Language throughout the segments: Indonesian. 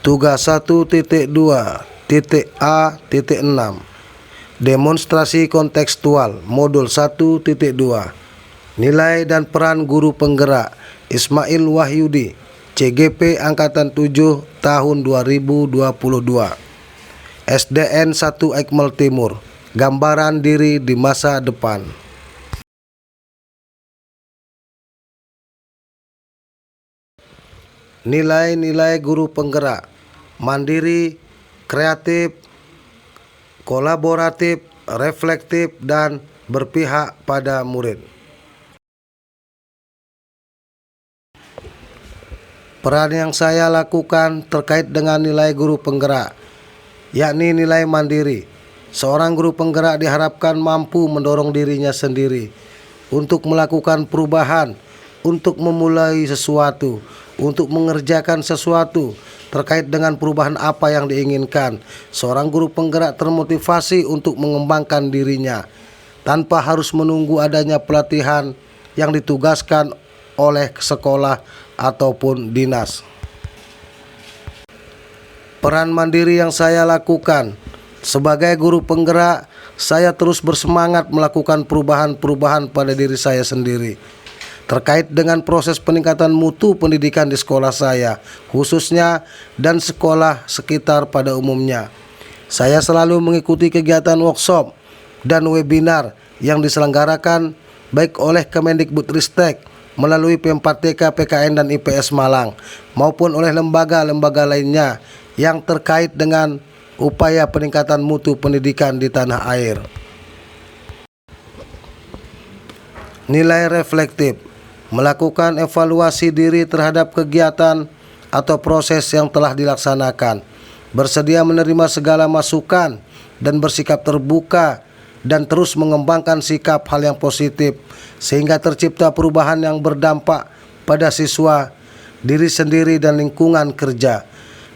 Tugas 1.2.A.6 Demonstrasi kontekstual Modul 1.2 Nilai dan peran guru penggerak Ismail Wahyudi, CGP Angkatan 7 tahun 2022. SDN 1 Ekmel Timur. Gambaran diri di masa depan. Nilai-nilai guru penggerak: mandiri, kreatif, kolaboratif, reflektif, dan berpihak pada murid. Peran yang saya lakukan terkait dengan nilai guru penggerak, yakni nilai mandiri. Seorang guru penggerak diharapkan mampu mendorong dirinya sendiri untuk melakukan perubahan, untuk memulai sesuatu, untuk mengerjakan sesuatu terkait dengan perubahan apa yang diinginkan. Seorang guru penggerak termotivasi untuk mengembangkan dirinya tanpa harus menunggu adanya pelatihan yang ditugaskan oleh sekolah ataupun dinas. Peran mandiri yang saya lakukan sebagai guru penggerak, saya terus bersemangat melakukan perubahan-perubahan pada diri saya sendiri terkait dengan proses peningkatan mutu pendidikan di sekolah saya khususnya dan sekolah sekitar pada umumnya. Saya selalu mengikuti kegiatan workshop dan webinar yang diselenggarakan baik oleh Kemendikbudristek melalui P4TK, PKN, dan IPS Malang maupun oleh lembaga-lembaga lainnya yang terkait dengan upaya peningkatan mutu pendidikan di tanah air. Nilai reflektif: melakukan evaluasi diri terhadap kegiatan atau proses yang telah dilaksanakan, bersedia menerima segala masukan dan bersikap terbuka dan terus mengembangkan sikap hal yang positif sehingga tercipta perubahan yang berdampak pada siswa, diri sendiri, dan lingkungan kerja.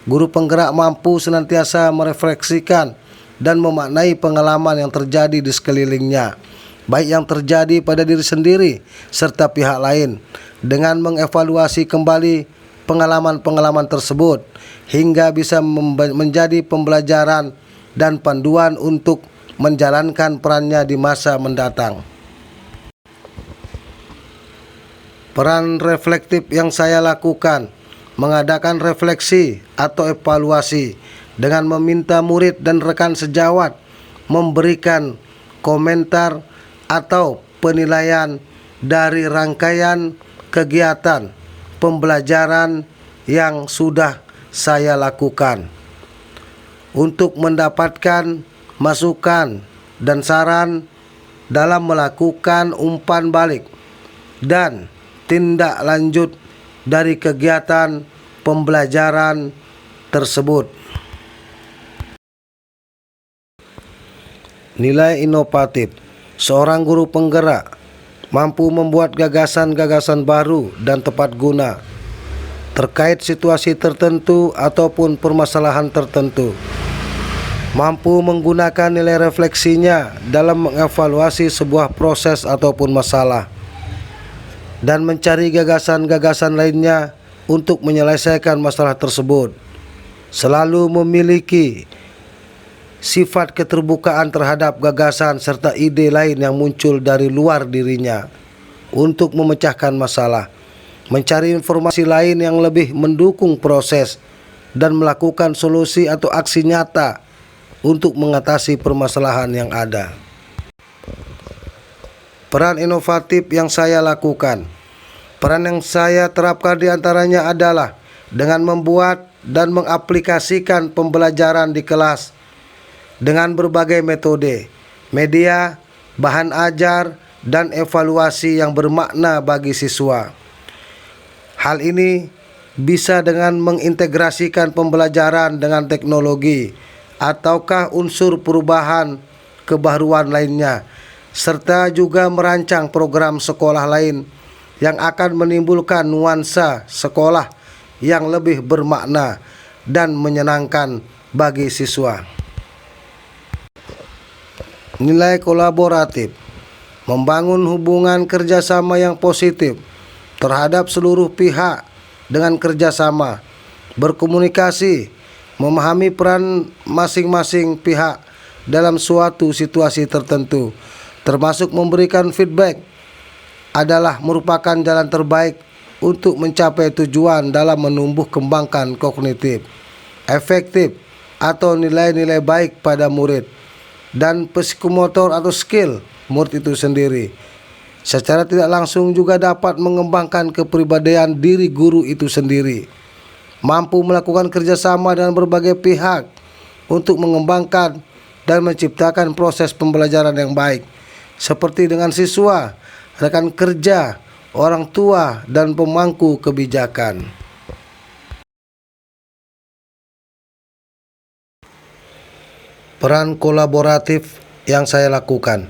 Guru penggerak mampu senantiasa merefleksikan dan memaknai pengalaman yang terjadi di sekelilingnya, baik yang terjadi pada diri sendiri serta pihak lain, dengan mengevaluasi kembali pengalaman-pengalaman tersebut hingga bisa menjadi pembelajaran dan panduan untuk menjalankan perannya di masa mendatang. Peran reflektif yang saya lakukan: mengadakan refleksi atau evaluasi dengan meminta murid dan rekan sejawat memberikan komentar atau penilaian dari rangkaian kegiatan pembelajaran yang sudah saya lakukan untuk mendapatkan masukan dan saran dalam melakukan umpan balik dan tindak lanjut dari kegiatan pembelajaran tersebut. Nilai inovatif: seorang guru penggerak mampu membuat gagasan-gagasan baru dan tepat guna terkait situasi tertentu ataupun permasalahan tertentu, mampu menggunakan nilai refleksinya dalam mengevaluasi sebuah proses ataupun masalah, dan mencari gagasan-gagasan lainnya untuk menyelesaikan masalah tersebut. Selalu memiliki sifat keterbukaan terhadap gagasan serta ide lain yang muncul dari luar dirinya untuk memecahkan masalah, mencari informasi lain yang lebih mendukung proses, dan melakukan solusi atau aksi nyata untuk mengatasi permasalahan yang ada. Peran inovatif yang saya lakukan: peran yang saya terapkan diantaranya adalah dengan membuat dan mengaplikasikan pembelajaran di kelas dengan berbagai metode, media, bahan ajar, dan evaluasi yang bermakna bagi siswa. Hal ini bisa dengan mengintegrasikan pembelajaran dengan teknologi ataukah unsur perubahan kebaruan lainnya, serta juga merancang program sekolah lain yang akan menimbulkan nuansa sekolah yang lebih bermakna dan menyenangkan bagi siswa. Nilai kolaboratif: membangun hubungan kerjasama yang positif terhadap seluruh pihak dengan kerjasama, berkomunikasi, memahami peran masing-masing pihak dalam suatu situasi tertentu, termasuk memberikan feedback, adalah merupakan jalan terbaik untuk mencapai tujuan dalam menumbuh kembangkan kognitif, efektif, atau nilai-nilai baik pada murid dan psikomotor atau skill murid itu sendiri. Secara tidak langsung juga dapat mengembangkan kepribadian diri guru itu sendiri, mampu melakukan kerjasama dengan berbagai pihak untuk mengembangkan dan menciptakan proses pembelajaran yang baik, seperti dengan siswa, rekan kerja, orang tua, dan pemangku kebijakan. Peran kolaboratif yang saya lakukan.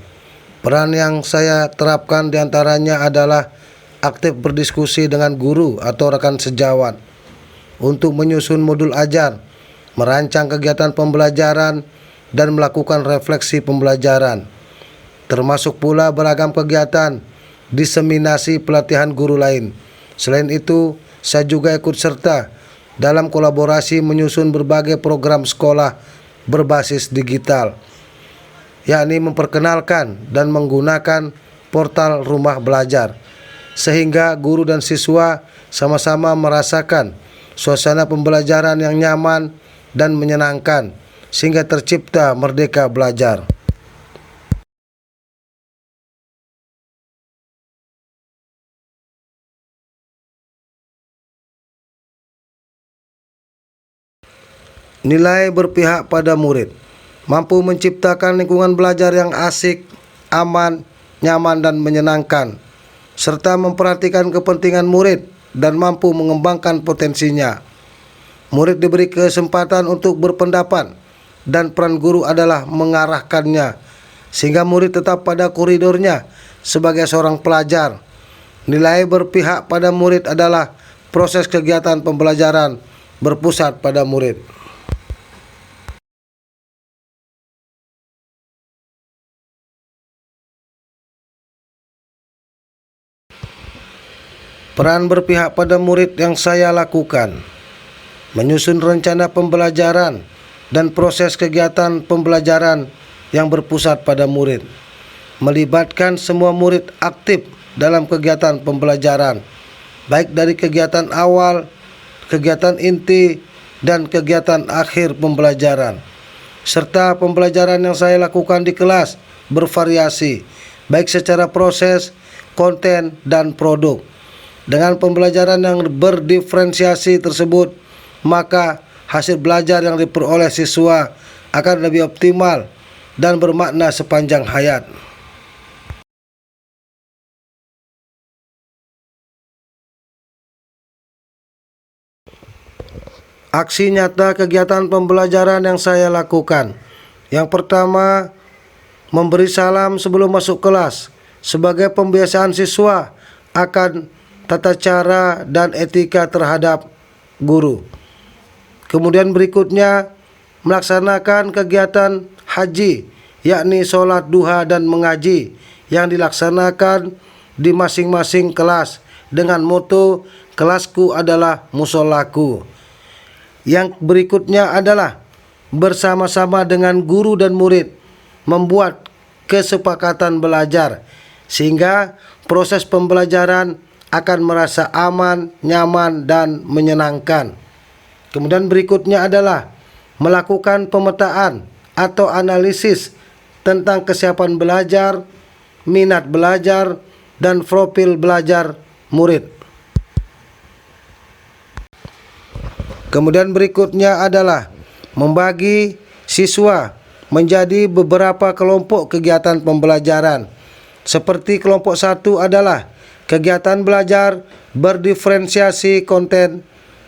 Peran yang saya terapkan diantaranya adalah aktif berdiskusi dengan guru atau rekan sejawat untuk menyusun modul ajar, merancang kegiatan pembelajaran, dan melakukan refleksi pembelajaran, termasuk pula beragam kegiatan diseminasi pelatihan guru lain. Selain itu, saya juga ikut serta dalam kolaborasi menyusun berbagai program sekolah berbasis digital, yakni memperkenalkan dan menggunakan portal rumah belajar, sehingga guru dan siswa sama-sama merasakan suasana pembelajaran yang nyaman dan menyenangkan, sehingga tercipta merdeka belajar. Nilai berpihak pada murid, mampu menciptakan lingkungan belajar yang asik, aman, nyaman, dan menyenangkan, serta memperhatikan kepentingan murid dan mampu mengembangkan potensinya. Murid diberi kesempatan untuk berpendapat, dan peran guru adalah mengarahkannya, sehingga murid tetap pada koridornya sebagai seorang pelajar. Nilai berpihak pada murid adalah proses kegiatan pembelajaran berpusat pada murid. Peran berpihak pada murid yang saya lakukan: menyusun rencana pembelajaran dan proses kegiatan pembelajaran yang berpusat pada murid, melibatkan semua murid aktif dalam kegiatan pembelajaran, baik dari kegiatan awal, kegiatan inti, dan kegiatan akhir pembelajaran. Serta pembelajaran yang saya lakukan di kelas bervariasi, baik secara proses, konten, dan produk. Dengan pembelajaran yang berdiferensiasi tersebut, maka hasil belajar yang diperoleh siswa akan lebih optimal dan bermakna sepanjang hayat. Aksi nyata kegiatan pembelajaran yang saya lakukan. Yang pertama, memberi salam sebelum masuk kelas sebagai pembiasaan siswa akan tata cara dan etika terhadap guru. Kemudian berikutnya, melaksanakan kegiatan haji, yakni sholat duha dan mengaji, yang dilaksanakan di masing-masing kelas dengan moto "kelasku adalah musolaku". Yang berikutnya adalah bersama-sama dengan guru dan murid membuat kesepakatan belajar, sehingga proses pembelajaran akan merasa aman, nyaman, dan menyenangkan. Kemudian berikutnya adalah melakukan pemetaan atau analisis tentang kesiapan belajar, minat belajar, dan profil belajar murid. Kemudian berikutnya adalah membagi siswa menjadi beberapa kelompok kegiatan pembelajaran. Seperti kelompok 1 adalah kegiatan belajar berdiferensiasi konten.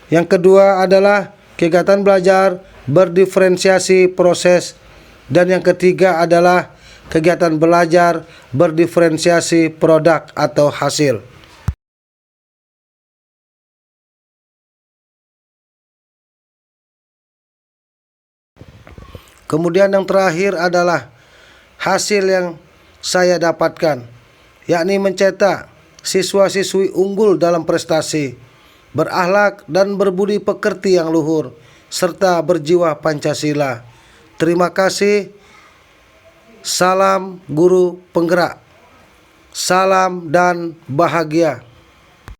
Yang kedua adalah kegiatan belajar berdiferensiasi proses. Dan yang ketiga adalah kegiatan belajar berdiferensiasi produk atau hasil. Kemudian yang terakhir adalah hasil yang saya dapatkan, yakni mencetak siswa-siswi unggul dalam prestasi, berakhlak dan berbudi pekerti yang luhur, serta berjiwa Pancasila. Terima kasih. Salam guru penggerak. Salam dan bahagia.